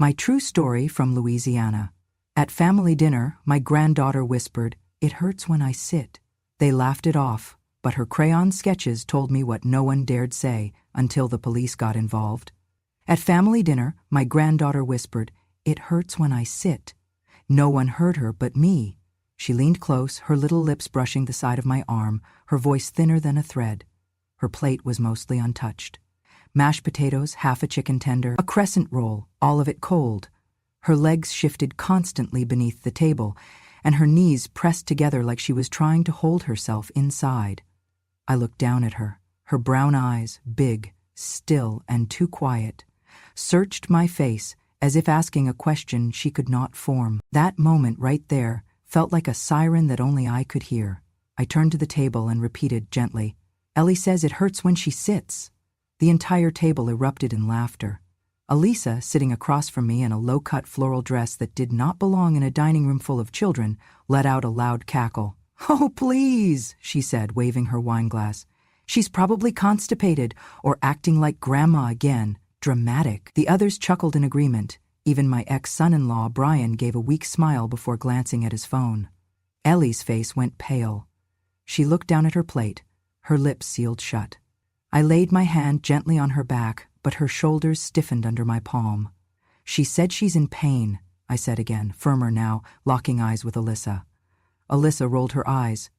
My true story from Louisiana. At family dinner, my granddaughter whispered, "It hurts when I sit." They laughed it off, but her crayon sketches told me what no one dared say until the police got involved. At family dinner, my granddaughter whispered, "It hurts when I sit." No one heard her but me. She leaned close, her little lips brushing the side of my arm, her voice thinner than a thread. Her plate was mostly untouched. Mashed potatoes, half a chicken tender, a crescent roll, all of it cold. Her legs shifted constantly beneath the table, and her knees pressed together like she was trying to hold herself inside. I looked down at her. Her brown eyes, big, still, and too quiet, searched my face as if asking a question she could not form. That moment right there felt like a siren that only I could hear. I turned to the table and repeated gently, "Ellie says it hurts when she sits." The entire table erupted in laughter. Elisa, sitting across from me in a low-cut floral dress that did not belong in a dining room full of children, let out a loud cackle. "Oh, please," she said, waving her wine glass. "She's probably constipated or acting like Grandma again. Dramatic." The others chuckled in agreement. Even my ex-son-in-law, Brian, gave a weak smile before glancing at his phone. Ellie's face went pale. She looked down at her plate, her lips sealed shut. I laid my hand gently on her back, but her shoulders stiffened under my palm. "She said she's in pain," I said again, firmer now, locking eyes with Elisa. Elisa rolled her eyes.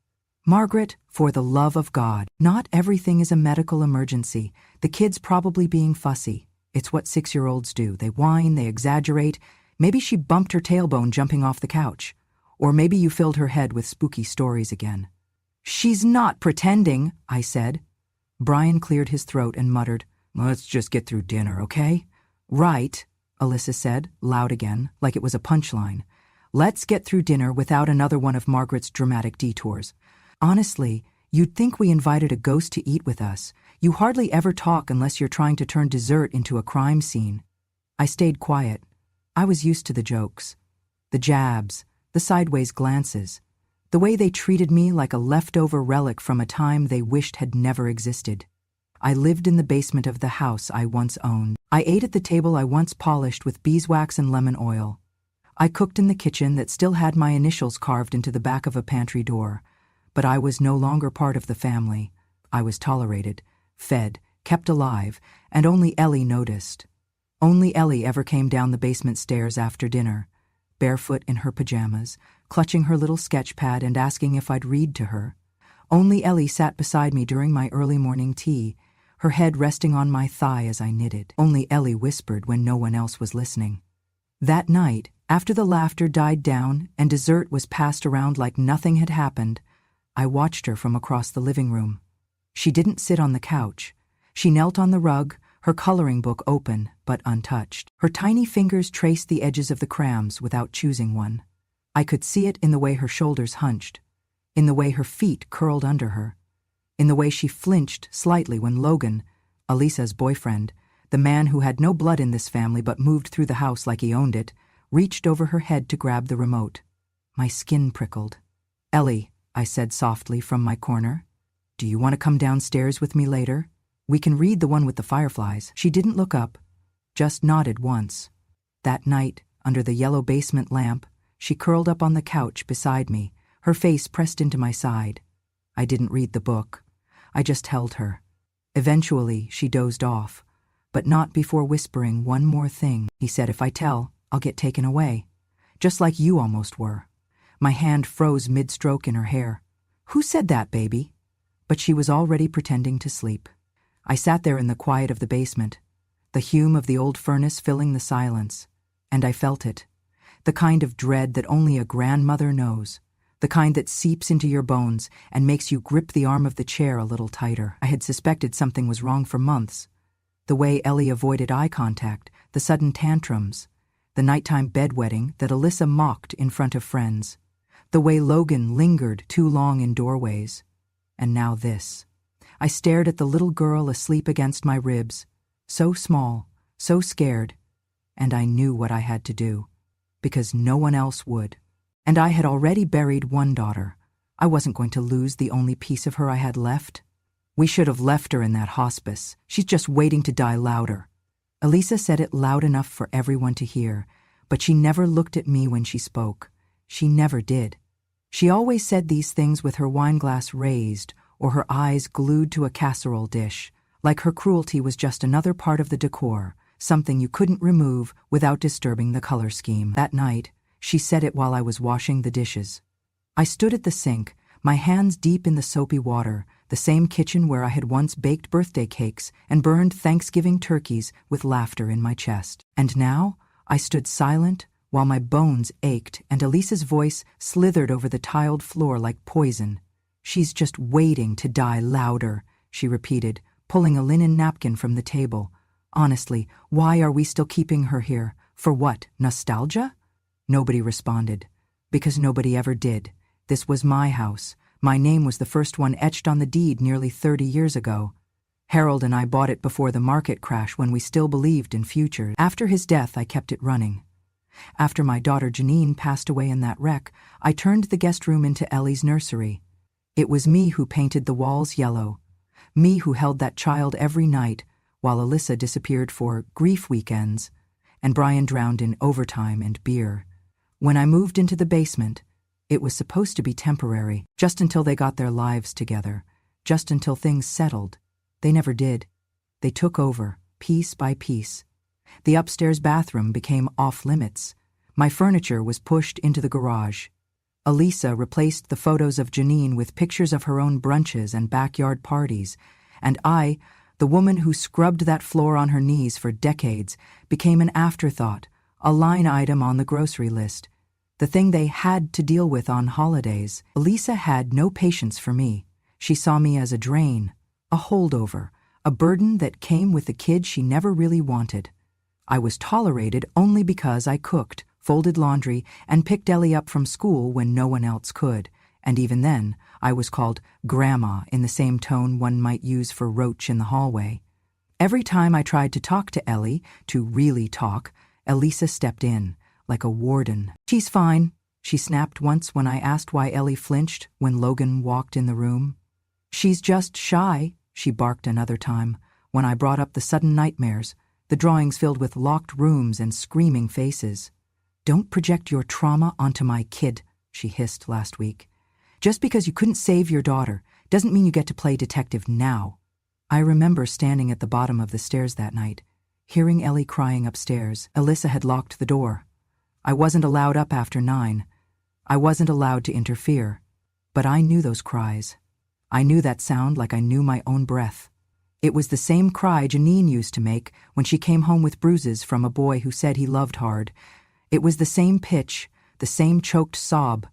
"Margaret, for the love of God, not everything is a medical emergency. The kid's probably being fussy. It's what 6-year-olds do. They whine, they exaggerate. Maybe she bumped her tailbone jumping off the couch. Or maybe you filled her head with spooky stories again." "She's not pretending," I said. Brian cleared his throat and muttered, "Let's just get through dinner, okay?" "Right," Elisa said, loud again, like it was a punchline. "Let's get through dinner without another one of Margaret's dramatic detours. Honestly, you'd think we invited a ghost to eat with us. You hardly ever talk unless you're trying to turn dessert into a crime scene." I stayed quiet. I was used to the jokes. The jabs, the sideways glances. The way they treated me like a leftover relic from a time they wished had never existed. I lived in the basement of the house I once owned. I ate at the table I once polished with beeswax and lemon oil. I cooked in the kitchen that still had my initials carved into the back of a pantry door. But I was no longer part of the family. I was tolerated, fed, kept alive, and only Ellie noticed. Only Ellie ever came down the basement stairs after dinner, barefoot in her pajamas, clutching her little sketch pad and asking if I'd read to her. Only Ellie sat beside me during my early morning tea, her head resting on my thigh as I knitted. Only Ellie whispered when no one else was listening. That night, after the laughter died down and dessert was passed around like nothing had happened, I watched her from across the living room. She didn't sit on the couch. She knelt on the rug, her coloring book open but untouched. Her tiny fingers traced the edges of the crayons without choosing one. I could see it in the way her shoulders hunched, in the way her feet curled under her, in the way she flinched slightly when Logan, Elisa's boyfriend, the man who had no blood in this family but moved through the house like he owned it, reached over her head to grab the remote. My skin prickled. "Ellie," I said softly from my corner, "do you want to come downstairs with me later? We can read the one with the fireflies." She didn't look up, just nodded once. That night, under the yellow basement lamp, she curled up on the couch beside me, her face pressed into my side. I didn't read the book. I just held her. Eventually, she dozed off, but not before whispering one more thing. He said, "If I tell, I'll get taken away. Just like you almost were." My hand froze mid-stroke in her hair. "Who said that, baby?" But she was already pretending to sleep. I sat there in the quiet of the basement, the hume of the old furnace filling the silence, and I felt it. The kind of dread that only a grandmother knows. The kind that seeps into your bones and makes you grip the arm of the chair a little tighter. I had suspected something was wrong for months. The way Ellie avoided eye contact, the sudden tantrums, the nighttime bedwetting that Elisa mocked in front of friends, the way Logan lingered too long in doorways. And now this. I stared at the little girl asleep against my ribs, so small, so scared, and I knew what I had to do, because no one else would. And I had already buried one daughter. I wasn't going to lose the only piece of her I had left. We should have left her in that hospice. She's just waiting to die louder. Elisa said it loud enough for everyone to hear, but she never looked at me when she spoke. She never did. She always said these things with her wineglass raised or her eyes glued to a casserole dish, like her cruelty was just another part of the decor, something you couldn't remove without disturbing the color scheme. That night, she said it while I was washing the dishes. I stood at the sink, my hands deep in the soapy water, the same kitchen where I had once baked birthday cakes and burned Thanksgiving turkeys with laughter in my chest. And now, I stood silent while my bones ached and Elisa's voice slithered over the tiled floor like poison. "She's just waiting to die louder," she repeated, pulling a linen napkin from the table. "Honestly, why are we still keeping her here? For what, nostalgia?" Nobody responded. Because nobody ever did. This was my house. My name was the first one etched on the deed nearly 30 years ago. Harold and I bought it before the market crash when we still believed in futures. After his death, I kept it running. After my daughter Janine passed away in that wreck, I turned the guest room into Ellie's nursery. It was me who painted the walls yellow. Me who held that child every night while Alyssa disappeared for grief weekends and Brian drowned in overtime and beer. When I moved into the basement, it was supposed to be temporary, just until they got their lives together, just until things settled. They never did. They took over, piece by piece. The upstairs bathroom became off-limits. My furniture was pushed into the garage. Elisa replaced the photos of Janine with pictures of her own brunches and backyard parties, and I, the woman who scrubbed that floor on her knees for decades, became an afterthought, a line item on the grocery list, the thing they had to deal with on holidays. Elisa had no patience for me. She saw me as a drain, a holdover, a burden that came with the kid she never really wanted. I was tolerated only because I cooked, folded laundry, and picked Ellie up from school when no one else could, and even then, I was called Grandma in the same tone one might use for Roach in the hallway. Every time I tried to talk to Ellie, to really talk, Elisa stepped in, like a warden. "She's fine," she snapped once when I asked why Ellie flinched when Logan walked in the room. "She's just shy," she barked another time, when I brought up the sudden nightmares, the drawings filled with locked rooms and screaming faces. "Don't project your trauma onto my kid," she hissed last week. "Just because you couldn't save your daughter doesn't mean you get to play detective now." I remember standing at the bottom of the stairs that night, hearing Ellie crying upstairs. Alyssa had locked the door. I wasn't allowed up after 9. I wasn't allowed to interfere. But I knew those cries. I knew that sound like I knew my own breath. It was the same cry Janine used to make when she came home with bruises from a boy who said he loved hard. It was the same pitch, the same choked sob,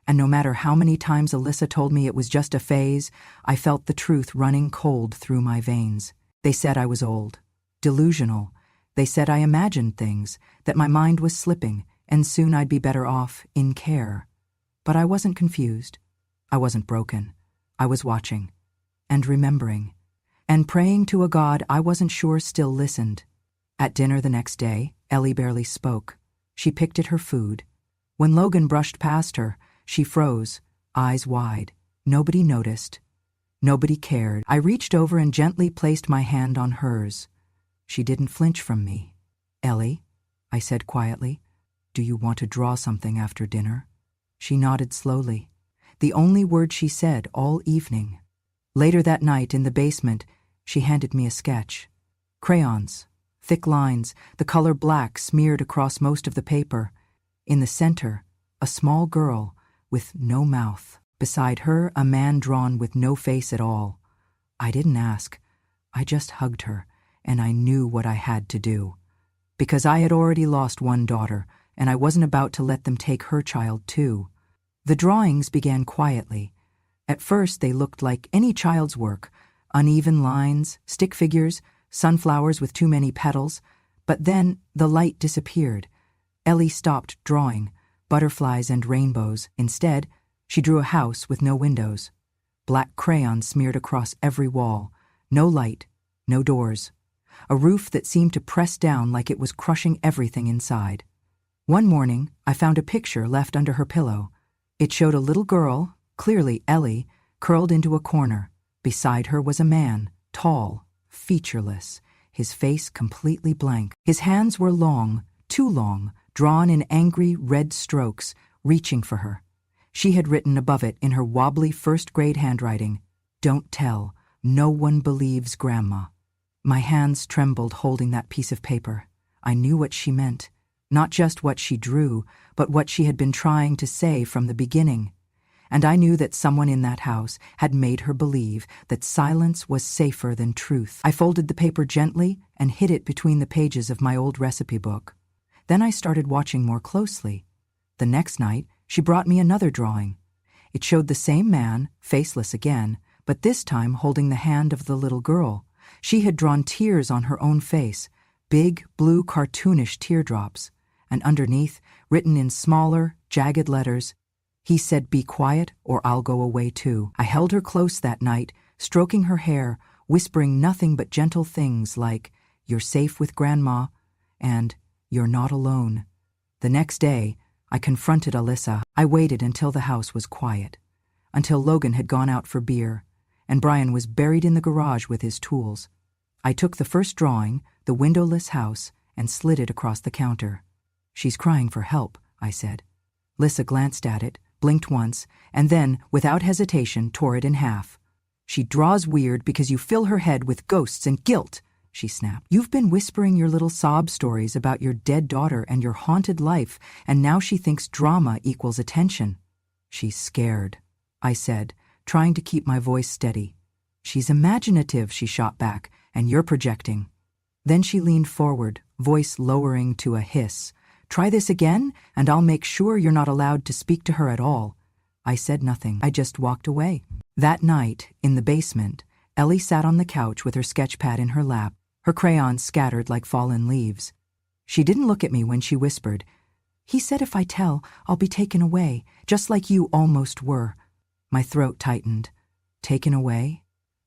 and no matter how many times Alyssa told me it was just a phase, I felt the truth running cold through my veins. They said I was old, delusional. They said I imagined things, that my mind was slipping, and soon I'd be better off in care. But I wasn't confused. I wasn't broken. I was watching, and remembering, and praying to a God I wasn't sure still listened. At dinner the next day, Ellie barely spoke. She picked at her food. When Logan brushed past her, she froze, eyes wide. Nobody noticed. Nobody cared. I reached over and gently placed my hand on hers. She didn't flinch from me. "Ellie," I said quietly, "do you want to draw something after dinner?" She nodded slowly, the only word she said all evening. Later that night in the basement, she handed me a sketch. Crayons, thick lines, the color black smeared across most of the paper. In the center, a small girl with no mouth. Beside her, a man drawn with no face at all. I didn't ask. I just hugged her, and I knew what I had to do. Because I had already lost one daughter, and I wasn't about to let them take her child too. The drawings began quietly. At first they looked like any child's work, uneven lines, stick figures, sunflowers with too many petals, but then the light disappeared. Ellie stopped drawing, butterflies and rainbows. Instead, she drew a house with no windows. Black crayon smeared across every wall, no light, no doors. A roof that seemed to press down like it was crushing everything inside. One morning, I found a picture left under her pillow. It showed a little girl, clearly Ellie, curled into a corner. Beside her was a man, tall, featureless, his face completely blank. His hands were long, too long, drawn in angry red strokes, reaching for her. She had written above it in her wobbly first-grade handwriting, "Don't tell. No one believes Grandma." My hands trembled holding that piece of paper. I knew what she meant. Not just what she drew, but what she had been trying to say from the beginning. And I knew that someone in that house had made her believe that silence was safer than truth. I folded the paper gently and hid it between the pages of my old recipe book. Then I started watching more closely. The next night, she brought me another drawing. It showed the same man, faceless again, but this time holding the hand of the little girl. She had drawn tears on her own face, big, blue, cartoonish teardrops, and underneath, written in smaller, jagged letters, he said, "Be quiet or I'll go away too." I held her close that night, stroking her hair, whispering nothing but gentle things like, "You're safe with Grandma," and "You're not alone." The next day, I confronted Alyssa. I waited until the house was quiet, until Logan had gone out for beer, and Brian was buried in the garage with his tools. I took the first drawing, the windowless house, and slid it across the counter. "She's crying for help," I said. Lissa glanced at it, blinked once, and then, without hesitation, tore it in half. "She draws weird because you fill her head with ghosts and guilt," she snapped. "You've been whispering your little sob stories about your dead daughter and your haunted life, and now she thinks drama equals attention." "She's scared," I said, trying to keep my voice steady. "She's imaginative," she shot back, "and you're projecting." Then she leaned forward, voice lowering to a hiss. "Try this again, and I'll make sure you're not allowed to speak to her at all." I said nothing. I just walked away. That night, in the basement, Ellie sat on the couch with her sketchpad in her lap, her crayons scattered like fallen leaves. She didn't look at me when she whispered, "He said if I tell, I'll be taken away, just like you almost were." My throat tightened. Taken away?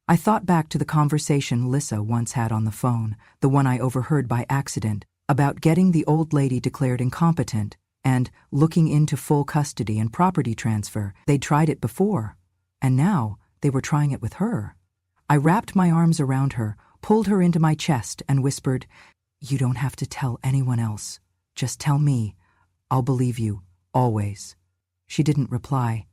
I thought back to the conversation Lissa once had on the phone, the one I overheard by accident, about getting the old lady declared incompetent and looking into full custody and property transfer. They'd tried it before, and now they were trying it with her. I wrapped my arms around her, pulled her into my chest, and whispered, "You don't have to tell anyone else. Just tell me. I'll believe you, always." She didn't reply.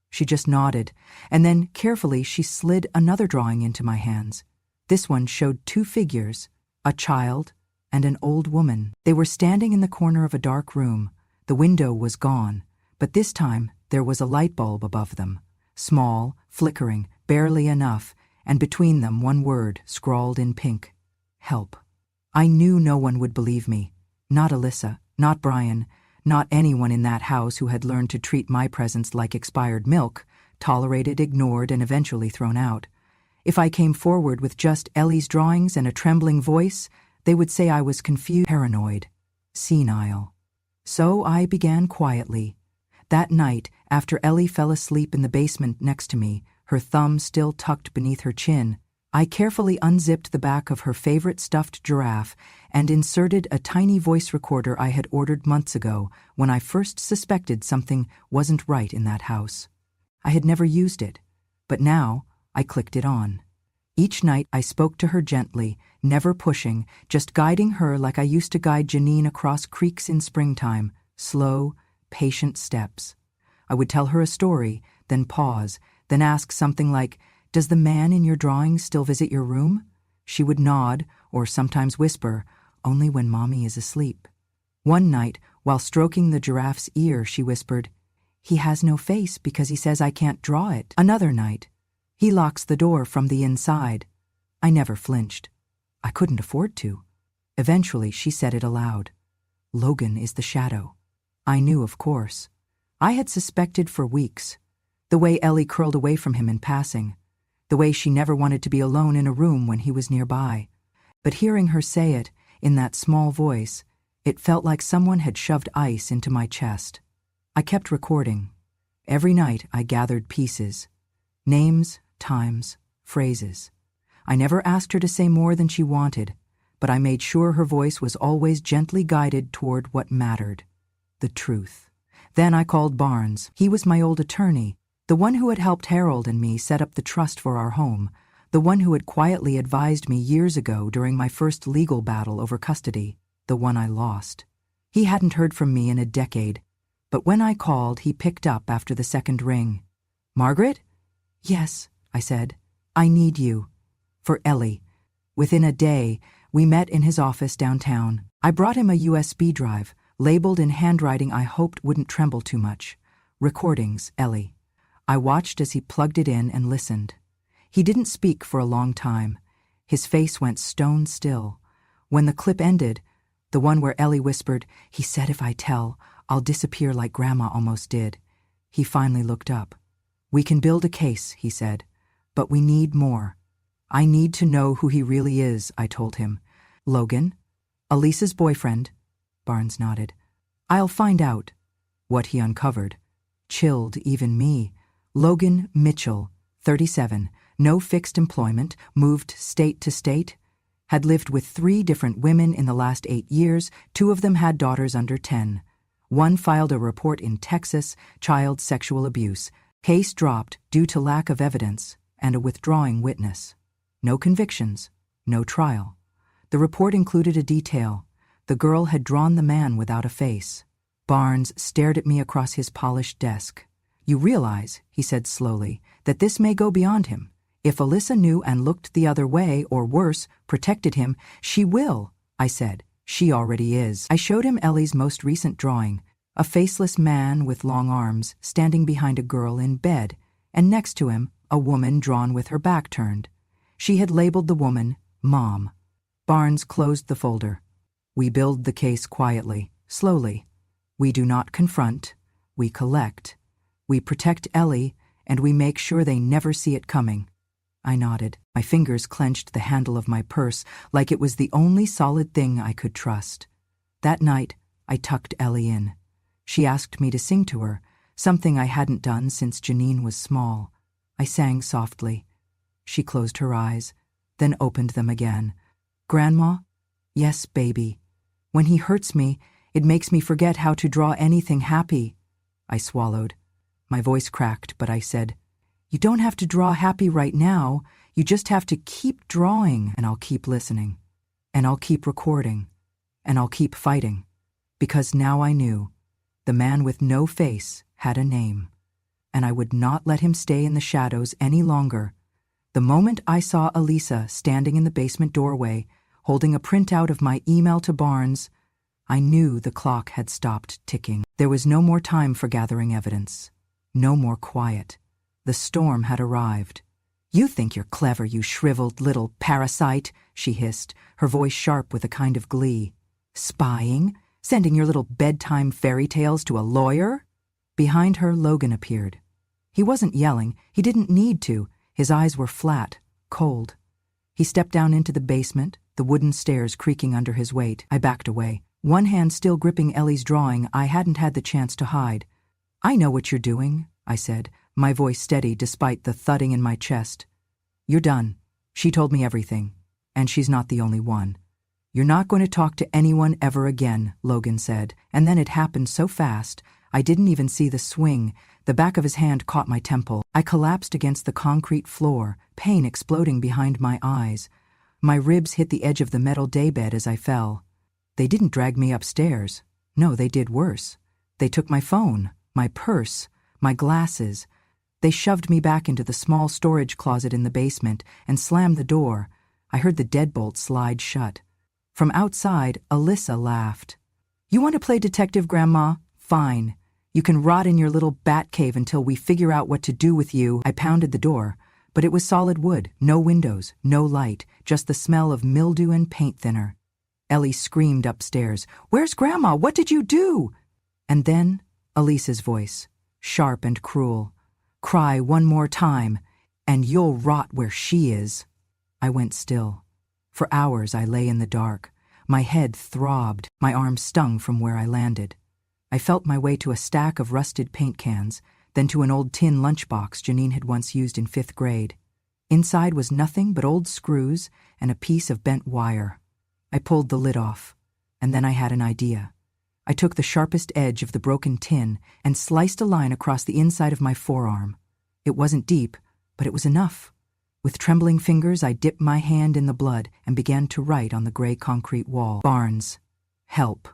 She just nodded, and then carefully she slid another drawing into my hands. This one showed two figures, a child and an old woman. They were standing in the corner of a dark room. The window was gone, but this time there was a light bulb above them, small, flickering, barely enough, and between them one word scrawled in pink: help. I knew no one would believe me. Not Alyssa, not Brian, not anyone in that house who had learned to treat my presence like expired milk, tolerated, ignored, and eventually thrown out. If I came forward with just Ellie's drawings and a trembling voice, they would say I was confused, paranoid, senile. So I began quietly. That night, after Ellie fell asleep in the basement next to me, her thumb still tucked beneath her chin, I carefully unzipped the back of her favorite stuffed giraffe and inserted a tiny voice recorder I had ordered months ago when I first suspected something wasn't right in that house. I had never used it, but now I clicked it on. Each night I spoke to her gently, never pushing, just guiding her like I used to guide Janine across creeks in springtime, slow, patient steps. I would tell her a story, then pause, then ask something like, "Does the man in your drawings still visit your room?" She would nod, or sometimes whisper, "Only when Mommy is asleep." One night, while stroking the giraffe's ear, she whispered, "He has no face because he says I can't draw it." Another night, "He locks the door from the inside." I never flinched. I couldn't afford to. Eventually, she said it aloud. "Logan is the shadow." I knew, of course. I had suspected for weeks. The way Ellie curled away from him in passing. The way she never wanted to be alone in a room when he was nearby. But hearing her say it, in that small voice, it felt like someone had shoved ice into my chest. I kept recording. Every night I gathered pieces. Names, times, phrases. I never asked her to say more than she wanted, but I made sure her voice was always gently guided toward what mattered. The truth. Then I called Barnes. He was my old attorney, the one who had helped Harold and me set up the trust for our home, the one who had quietly advised me years ago during my first legal battle over custody, the one I lost. He hadn't heard from me in a decade, but when I called, he picked up after the second ring. "Margaret?" "Yes," I said. "I need you." "For Ellie." Within a day, we met in his office downtown. I brought him a USB drive, labeled in handwriting I hoped wouldn't tremble too much. "Recordings, Ellie." I watched as he plugged it in and listened. He didn't speak for a long time. His face went stone still. When the clip ended, the one where Ellie whispered, "He said if I tell, I'll disappear like Grandma almost did," he finally looked up. "We can build a case," he said, "but we need more. I need to know who he really is," I told him. "Logan? Elisa's boyfriend?" Barnes nodded. "I'll find out." What he uncovered chilled even me. Logan Mitchell, 37, no fixed employment, moved state to state, had lived with 3 different women in the last 8 years, 2 of them had daughters under 10. One filed a report in Texas, child sexual abuse. Case dropped due to lack of evidence and a withdrawing witness. No convictions, no trial. The report included a detail. The girl had drawn the man without a face. Barnes stared at me across his polished desk. "You realize," he said slowly, "that this may go beyond him. If Elisa knew and looked the other way, or worse, protected him, she will," I said. "She already is." I showed him Ellie's most recent drawing, a faceless man with long arms standing behind a girl in bed, and next to him, a woman drawn with her back turned. She had labeled the woman Mom. Barnes closed the folder. "We build the case quietly, slowly. We do not confront, we collect. We protect Ellie, and we make sure they never see it coming." I nodded. My fingers clenched the handle of my purse like it was the only solid thing I could trust. That night, I tucked Ellie in. She asked me to sing to her, something I hadn't done since Janine was small. I sang softly. She closed her eyes, then opened them again. "Grandma?" "Yes, baby. When he hurts me, it makes me forget how to draw anything happy." I swallowed. My voice cracked, but I said, "You don't have to draw happy right now. You just have to keep drawing, and I'll keep listening. And I'll keep recording. And I'll keep fighting." Because now I knew the man with no face had a name, and I would not let him stay in the shadows any longer. The moment I saw Elisa standing in the basement doorway, holding a printout of my email to Barnes, I knew the clock had stopped ticking. There was no more time for gathering evidence. No more quiet. The storm had arrived. "You think you're clever, you shriveled little parasite," she hissed, her voice sharp with a kind of glee. "Spying? Sending your little bedtime fairy tales to a lawyer?" Behind her, Logan appeared. He wasn't yelling. He didn't need to. His eyes were flat, cold. He stepped down into the basement, the wooden stairs creaking under his weight. I backed away, one hand still gripping Ellie's drawing I hadn't had the chance to hide. "I know what you're doing," I said, my voice steady despite the thudding in my chest. "You're done. She told me everything, and she's not the only one." "You're not going to talk to anyone ever again," Logan said, and then it happened so fast, I didn't even see the swing. The back of his hand caught my temple. I collapsed against the concrete floor, pain exploding behind my eyes. My ribs hit the edge of the metal daybed as I fell. They didn't drag me upstairs. No, they did worse. They took my phone, my purse, my glasses. They shoved me back into the small storage closet in the basement and slammed the door. I heard the deadbolt slide shut. From outside, Alyssa laughed. "You want to play detective, Grandma? Fine. You can rot in your little bat cave until we figure out what to do with you." I pounded the door, but it was solid wood, no windows, no light, just the smell of mildew and paint thinner. Ellie screamed upstairs, "Where's Grandma? What did you do?" And then Elisa's voice, sharp and cruel. "Cry one more time, and you'll rot where she is." I went still. For hours I lay in the dark. My head throbbed, my arms stung from where I landed. I felt my way to a stack of rusted paint cans, then to an old tin lunchbox Janine had once used in 5th grade. Inside was nothing but old screws and a piece of bent wire. I pulled the lid off, and then I had an idea. I took the sharpest edge of the broken tin and sliced a line across the inside of my forearm. It wasn't deep, but it was enough. With trembling fingers, I dipped my hand in the blood and began to write on the gray concrete wall. Barnes. Help.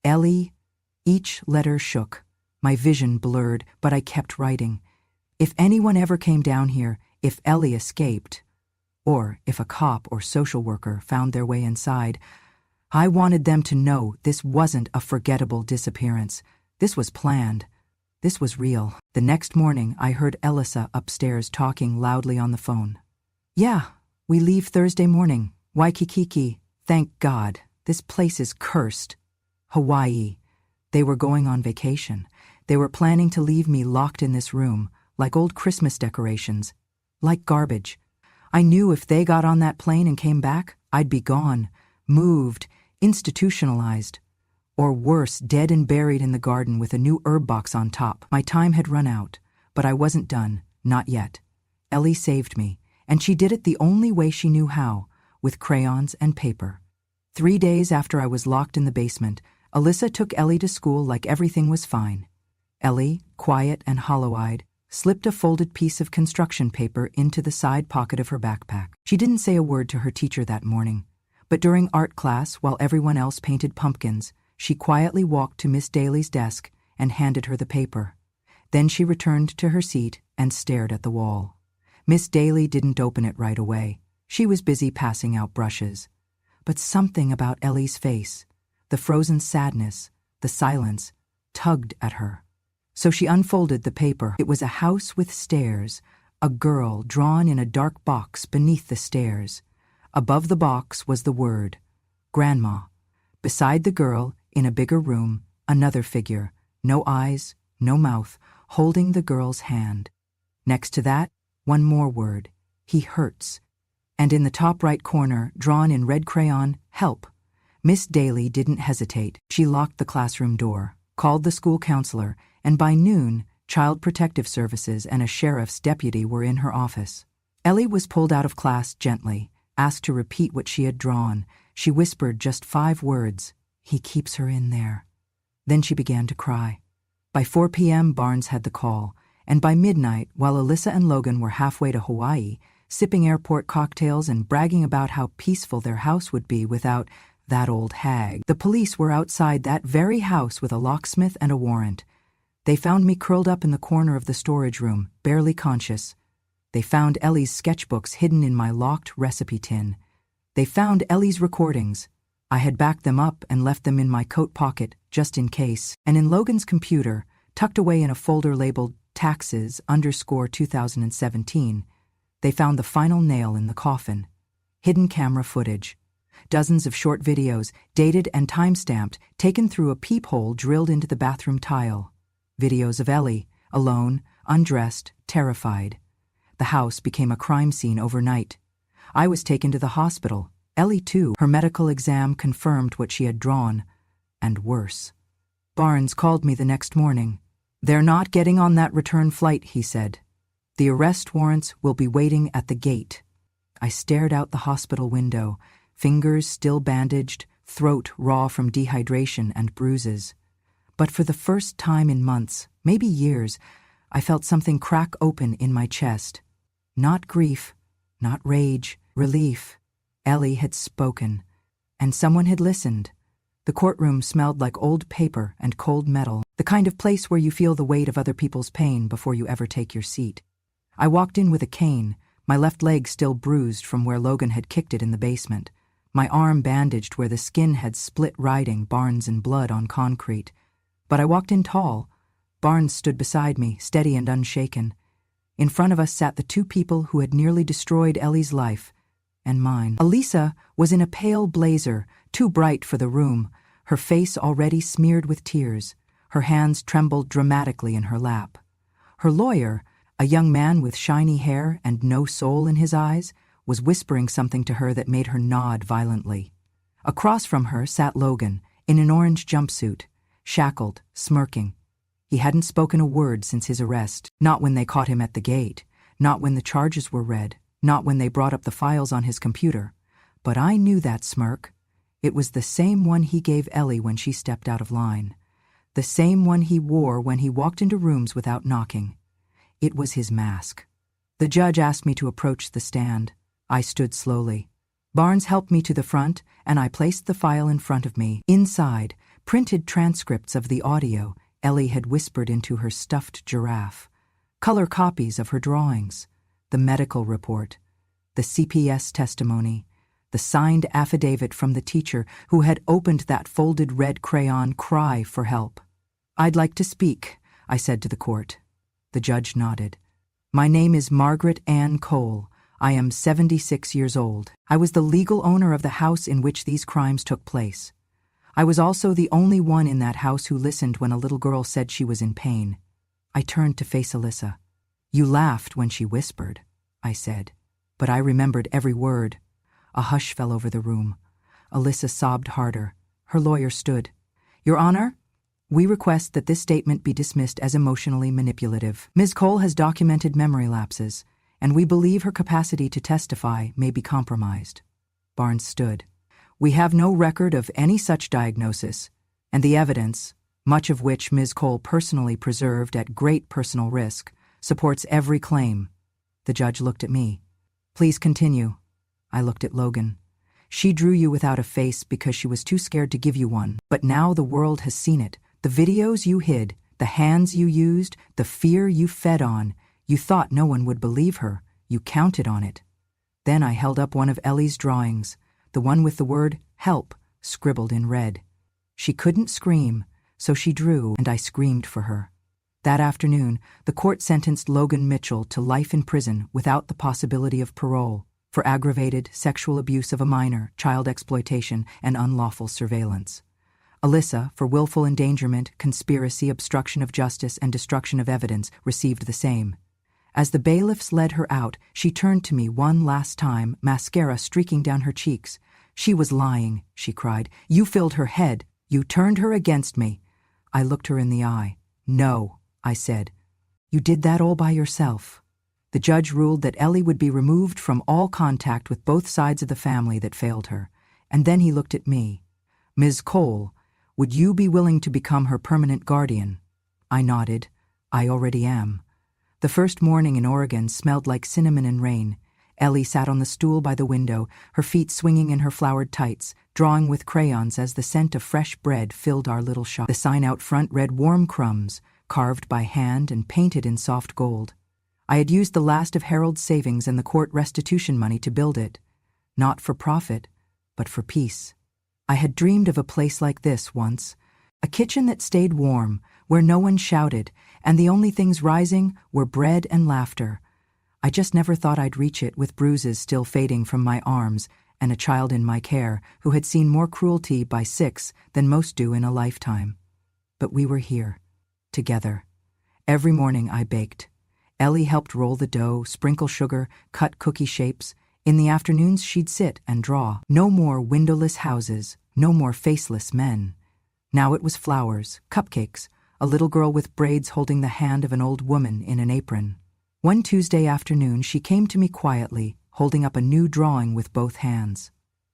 Ellie. Each letter shook. My vision blurred, but I kept writing. If anyone ever came down here, if Ellie escaped, or if a cop or social worker found their way inside, I wanted them to know this wasn't a forgettable disappearance. This was planned. This was real. The next morning, I heard Elisa upstairs talking loudly on the phone. Yeah, we leave Thursday morning. Waikiki. Thank God. This place is cursed. Hawaii. They were going on vacation. They were planning to leave me locked in this room, like old Christmas decorations, like garbage. I knew if they got on that plane and came back, I'd be gone, moved, institutionalized. Or worse, dead and buried in the garden with a new herb box on top. My time had run out, but I wasn't done, not yet. Ellie saved me, and she did it the only way she knew how, with crayons and paper. 3 days after I was locked in the basement, Alyssa took Ellie to school like everything was fine. Ellie, quiet and hollow-eyed, slipped a folded piece of construction paper into the side pocket of her backpack. She didn't say a word to her teacher that morning, but during art class, while everyone else painted pumpkins, she quietly walked to Miss Daly's desk and handed her the paper. Then she returned to her seat and stared at the wall. Miss Daly didn't open it right away. She was busy passing out brushes. But something about Ellie's face, the frozen sadness, the silence, tugged at her. So she unfolded the paper. It was a house with stairs, a girl drawn in a dark box beneath the stairs. Above the box was the word, Grandma. Beside the girl, in a bigger room, another figure, no eyes, no mouth, holding the girl's hand. Next to that, one more word, he hurts. And in the top right corner, drawn in red crayon, help. Miss Daly didn't hesitate. She locked the classroom door, called the school counselor, and by noon, Child Protective Services and a sheriff's deputy were in her office. Ellie was pulled out of class gently, asked to repeat what she had drawn. She whispered just 5 words, he keeps her in there. Then she began to cry. By 4 p.m., Barnes had the call, and by midnight, while Alyssa and Logan were halfway to Hawaii, sipping airport cocktails and bragging about how peaceful their house would be without that old hag, the police were outside that very house with a locksmith and a warrant. They found me curled up in the corner of the storage room, barely conscious. They found Ellie's sketchbooks hidden in my locked recipe tin. They found Ellie's recordings. I had backed them up and left them in my coat pocket, just in case. And in Logan's computer, tucked away in a folder labeled Taxes _2017, they found the final nail in the coffin. Hidden camera footage. Dozens of short videos, dated and time-stamped, taken through a peephole drilled into the bathroom tile. Videos of Ellie, alone, undressed, terrified. The house became a crime scene overnight. I was taken to the hospital. Ellie, too. Her medical exam confirmed what she had drawn, and worse. Barnes called me the next morning. They're not getting on that return flight, he said. The arrest warrants will be waiting at the gate. I stared out the hospital window, fingers still bandaged, throat raw from dehydration and bruises. But for the first time in months, maybe years, I felt something crack open in my chest. Not grief, not rage, relief. Ellie had spoken, and someone had listened. The courtroom smelled like old paper and cold metal, the kind of place where you feel the weight of other people's pain before you ever take your seat. I walked in with a cane, my left leg still bruised from where Logan had kicked it in the basement, my arm bandaged where the skin had split riding Barnes in blood on concrete. But I walked in tall. Barnes stood beside me, steady and unshaken. In front of us sat the 2 people who had nearly destroyed Ellie's life, and mine. Elisa was in a pale blazer, too bright for the room, her face already smeared with tears. Her hands trembled dramatically in her lap. Her lawyer, a young man with shiny hair and no soul in his eyes, was whispering something to her that made her nod violently. Across from her sat Logan, in an orange jumpsuit, shackled, smirking. He hadn't spoken a word since his arrest, not when they caught him at the gate, not when the charges were read, not when they brought up the files on his computer. But I knew that smirk. It was the same one he gave Ellie when she stepped out of line. The same one he wore when he walked into rooms without knocking. It was his mask. The judge asked me to approach the stand. I stood slowly. Barnes helped me to the front, and I placed the file in front of me. Inside, printed transcripts of the audio Ellie had whispered into her stuffed giraffe, color copies of her drawings, the medical report, the CPS testimony, the signed affidavit from the teacher who had opened that folded red crayon cry for help. "I'd like to speak," I said to the court. The judge nodded. "My name is Margaret Ann Cole. I am 76 years old. I was the legal owner of the house in which these crimes took place. I was also the only one in that house who listened when a little girl said she was in pain." I turned to face Alyssa. "You laughed when she whispered," I said, "but I remembered every word." A hush fell over the room. Alyssa sobbed harder. Her lawyer stood. "Your Honor, we request that this statement be dismissed as emotionally manipulative. Ms. Cole has documented memory lapses, and we believe her capacity to testify may be compromised." Barnes stood. "We have no record of any such diagnosis, and the evidence, much of which Ms. Cole personally preserved at great personal risk, supports every claim." The judge looked at me. "Please continue." I looked at Logan. "She drew you without a face because she was too scared to give you one, but now the world has seen it. The videos you hid, the hands you used, the fear you fed on. You thought no one would believe her. You counted on it." Then I held up one of Ellie's drawings, the one with the word "help" scribbled in red. She couldn't scream, so she drew, and I screamed for her. That afternoon, the court sentenced Logan Mitchell to life in prison without the possibility of parole for aggravated sexual abuse of a minor, child exploitation, and unlawful surveillance. Alyssa, for willful endangerment, conspiracy, obstruction of justice, and destruction of evidence, received the same. As the bailiffs led her out, she turned to me one last time, mascara streaking down her cheeks. "She was lying," she cried. "You filled her head. You turned her against me." I looked her in the eye. "No," I said. "You did that all by yourself." The judge ruled that Ellie would be removed from all contact with both sides of the family that failed her. And then he looked at me. "Ms. Cole, would you be willing to become her permanent guardian?" I nodded. "I already am." The first morning in Oregon smelled like cinnamon and rain. Ellie sat on the stool by the window, her feet swinging in her flowered tights, drawing with crayons as the scent of fresh bread filled our little shop. The sign out front read "Warm Crumbs," carved by hand and painted in soft gold. I had used the last of Harold's savings and the court restitution money to build it, not for profit, but for peace. I had dreamed of a place like this once, a kitchen that stayed warm, where no one shouted, and the only things rising were bread and laughter. I just never thought I'd reach it with bruises still fading from my arms and a child in my care who had seen more cruelty by 6 than most do in a lifetime. But we were here, together. Every morning I baked. Ellie helped roll the dough, sprinkle sugar, cut cookie shapes. In the afternoons she'd sit and draw. No more windowless houses, no more faceless men. Now it was flowers, cupcakes, a little girl with braids holding the hand of an old woman in an apron. One Tuesday afternoon she came to me quietly, holding up a new drawing with both hands.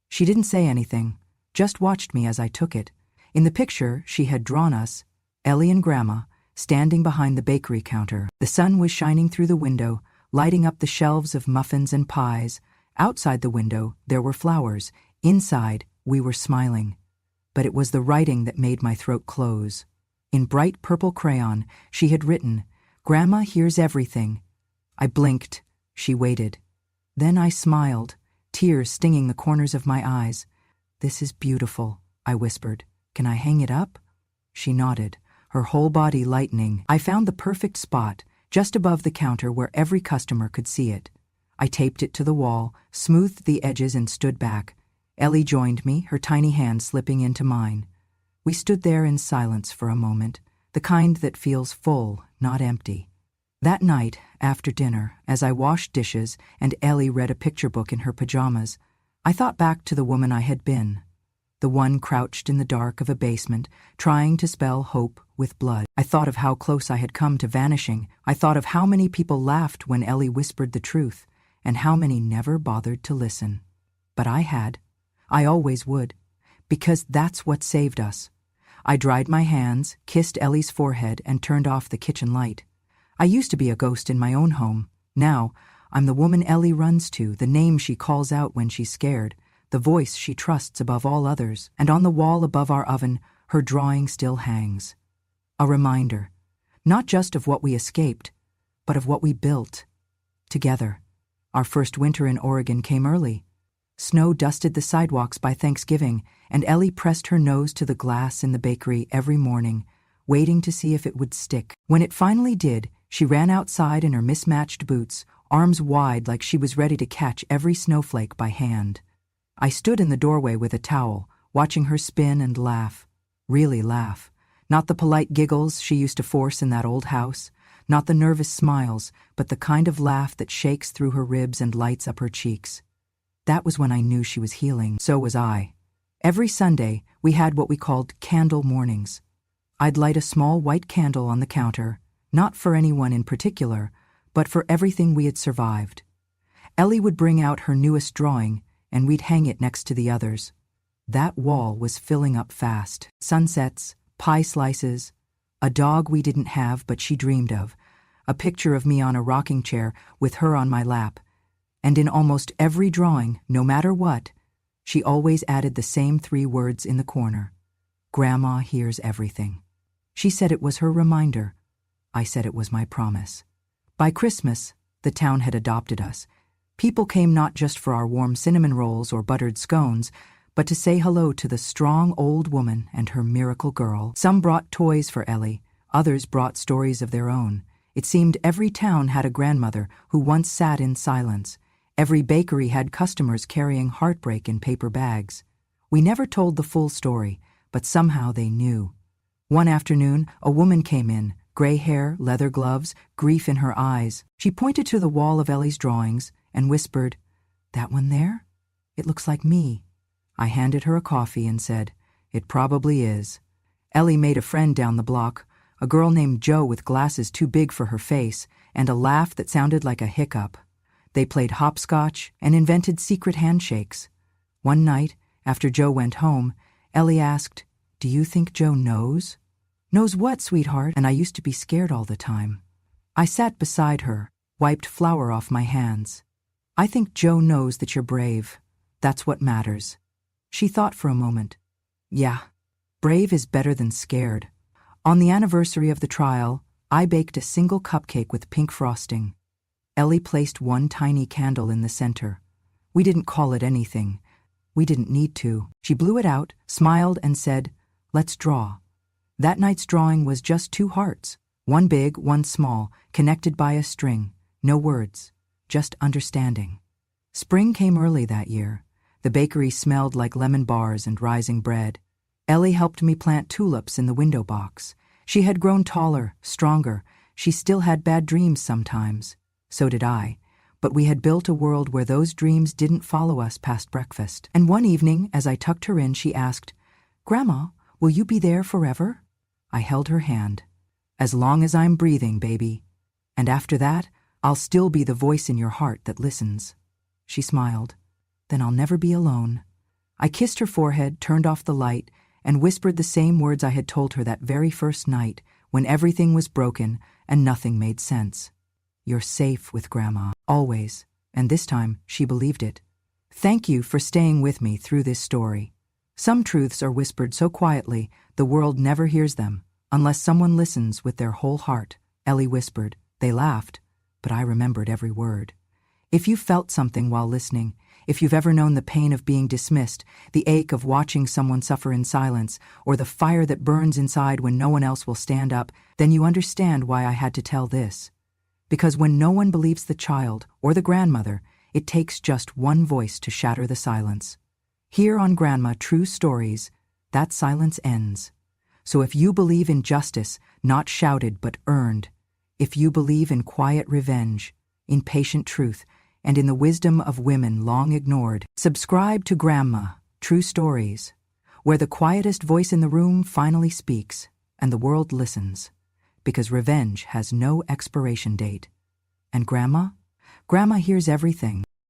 She didn't say anything, just watched me as I took it. In the picture she had drawn us, Ellie and Grandma, standing behind the bakery counter. The sun was shining through the window, lighting up the shelves of muffins and pies. Outside the window there were flowers. Inside we were smiling. But it was the writing that made my throat close. In bright purple crayon she had written, "Grandma hears everything." I blinked. She waited. Then I smiled, tears stinging the corners of my eyes. "This is beautiful," I whispered. "Can I hang it up?" She nodded, her whole body lightening. I found the perfect spot, just above the counter where every customer could see it. I taped it to the wall, smoothed the edges and stood back. Ellie joined me, her tiny hand slipping into mine. We stood there in silence for a moment, the kind that feels full, not empty. That night, after dinner, as I washed dishes and Ellie read a picture book in her pajamas, I thought back to the woman I had been, the one crouched in the dark of a basement, trying to spell hope with blood. I thought of how close I had come to vanishing. I thought of how many people laughed when Ellie whispered the truth, and how many never bothered to listen. But I had. I always would, because that's what saved us. I dried my hands, kissed Ellie's forehead, and turned off the kitchen light. I used to be a ghost in my own home, Now, I'm the woman Ellie runs to, the name she calls out when she's scared, the voice she trusts above all others, and on the wall above our oven, her drawing still hangs. A reminder, not just of what we escaped, but of what we built. Together. Our first winter in Oregon came early. Snow dusted the sidewalks by Thanksgiving, and Ellie pressed her nose to the glass in the bakery every morning, waiting to see if it would stick. When it finally did, she ran outside in her mismatched boots, arms wide like she was ready to catch every snowflake by hand. I stood in the doorway with a towel, watching her spin and laugh. Really laugh. Not the polite giggles she used to force in that old house, not the nervous smiles, but the kind of laugh that shakes through her ribs and lights up her cheeks. That was when I knew she was healing. So was I. Every Sunday, we had what we called candle mornings. I'd light a small white candle on the counter, not for anyone in particular, but for everything we had survived. Ellie would bring out her newest drawing, and we'd hang it next to the others. That wall was filling up fast. Sunsets, pie slices, a dog we didn't have but she dreamed of, a picture of me on a rocking chair with her on my lap, and in almost every drawing, no matter what, she always added the same 3 words in the corner. Grandma hears everything. She said it was her reminder. I said it was my promise. By Christmas, the town had adopted us. People came not just for our warm cinnamon rolls or buttered scones, but to say hello to the strong old woman and her miracle girl. Some brought toys for Ellie, others brought stories of their own. It seemed every town had a grandmother who once sat in silence. Every bakery had customers carrying heartbreak in paper bags. We never told the full story, but somehow they knew. One afternoon, a woman came in, gray hair, leather gloves, grief in her eyes. She pointed to the wall of Ellie's drawings and whispered, "That one there? It looks like me." I handed her a coffee and said, "It probably is." Ellie made a friend down the block, a girl named Jo with glasses too big for her face and a laugh that sounded like a hiccup. They played hopscotch and invented secret handshakes. One night, after Jo went home, Ellie asked, "Do you think Jo knows?" "Knows what, sweetheart?" And I used to be scared all the time. I sat beside her, wiped flour off my hands. "I think Jo knows that you're brave. That's what matters." She thought for a moment. "Yeah, brave is better than scared." On the anniversary of the trial, I baked a single cupcake with pink frosting. Ellie placed one tiny candle in the center. We didn't call it anything. We didn't need to. She blew it out, smiled, and said, "Let's draw." That night's drawing was just 2 hearts, one big, one small, connected by a string. No words, just understanding. Spring came early that year. The bakery smelled like lemon bars and rising bread. Ellie helped me plant tulips in the window box. She had grown taller, stronger. She still had bad dreams sometimes. So did I. But we had built a world where those dreams didn't follow us past breakfast. And one evening, as I tucked her in, she asked, "Grandma, will you be there forever?" I held her hand. "As long as I'm breathing, baby. And after that, I'll still be the voice in your heart that listens." She smiled. "Then I'll never be alone." I kissed her forehead, turned off the light, and whispered the same words I had told her that very first night, when everything was broken and nothing made sense. "You're safe with Grandma, always." And this time, she believed it. Thank you for staying with me through this story. Some truths are whispered so quietly, the world never hears them, unless someone listens with their whole heart. Ellie whispered. They laughed, but I remembered every word. If you felt something while listening, if you've ever known the pain of being dismissed, the ache of watching someone suffer in silence, or the fire that burns inside when no one else will stand up, then you understand why I had to tell this. Because when no one believes the child or the grandmother, it takes just one voice to shatter the silence. Here on Grandma True Stories, that silence ends. So if you believe in justice, not shouted but earned, if you believe in quiet revenge, in patient truth, and in the wisdom of women long ignored, subscribe to Grandma True Stories, where the quietest voice in the room finally speaks and the world listens, because revenge has no expiration date. And Grandma hears everything.